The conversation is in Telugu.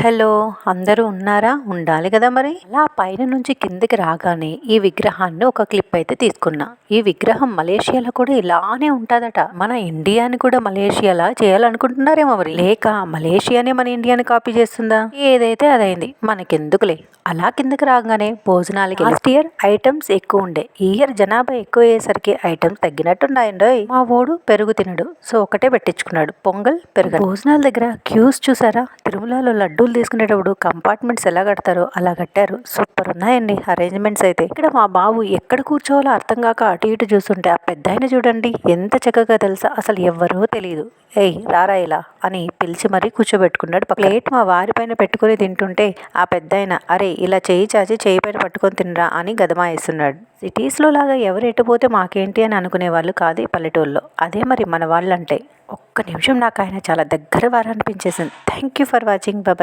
హలో! అందరూ ఉన్నారా? ఉండాలి కదా మరి. అలా పైన నుంచి కిందకి రాగానే ఈ విగ్రహాన్ని ఒక క్లిప్ అయితే తీసుకున్నా. ఈ విగ్రహం మలేషియాలో కూడా ఇలానే ఉంటుందట. మన ఇండియాని కూడా మలేషియాలా చేయాలనుకుంటున్నారేమో మరి. లేక మలేషియానే మన ఇండియాని కాపీ చేస్తుందా? ఏదైతే అదైంది, మనకెందుకులే. అలా కిందకి రాగానే భోజనాలకి లాస్ట్ ఇయర్ ఐటమ్స్ ఎక్కువ ఉండే, ఈ ఇయర్ జనాభా ఎక్కువ అయ్యేసరికి ఐటమ్స్ తగ్గినట్టున్నాయండోయ్. మా ఓడు పెరుగు తినడు, సో ఒకటే పెట్టించుకున్నాడు, పొంగల్ పెరుగు. భోజనాల దగ్గర క్యూస్ చూసారా? తిరుమలలో లడ్డూలు తీసుకునేటప్పుడు కంపార్ట్మెంట్స్ ఎలా కడతారో అలా కట్టారు. సూపర్ ఉన్నాయండి అరేంజ్మెంట్స్ అయితే. ఇక్కడ మా బాబు ఎక్కడ కూర్చోవాలో అర్థం కాక అటు ఇటు చూస్తుంటే ఆ పెద్ద ఆయన చూడండి ఎంత చక్కగా తెలుసా, అసలు ఎవ్వరో తెలియదు. ఏయ్ రారా ఇలా అని పిలిచి మరీ కూర్చోబెట్టుకున్నాడు. ప్లేట్ మా వారి పైన పెట్టుకుని తింటుంటే ఆ పెద్దాయన అరే ఇలా చేయి చాచి చేయి పైన పట్టుకొని తినరా అని గదమాయిస్తున్నాడు. సిటీస్లో లాగా ఎవరు ఎటుపోతే మాకేంటి అని అనుకునే వాళ్ళు కాదు ఈ పల్లెటూళ్ళలో. అదే మరి మన వాళ్ళంటే. ఒక్క నిమిషం నాకు ఆయన చాలా దగ్గర వారనిపించేసింది. Thank you for watching. Bye.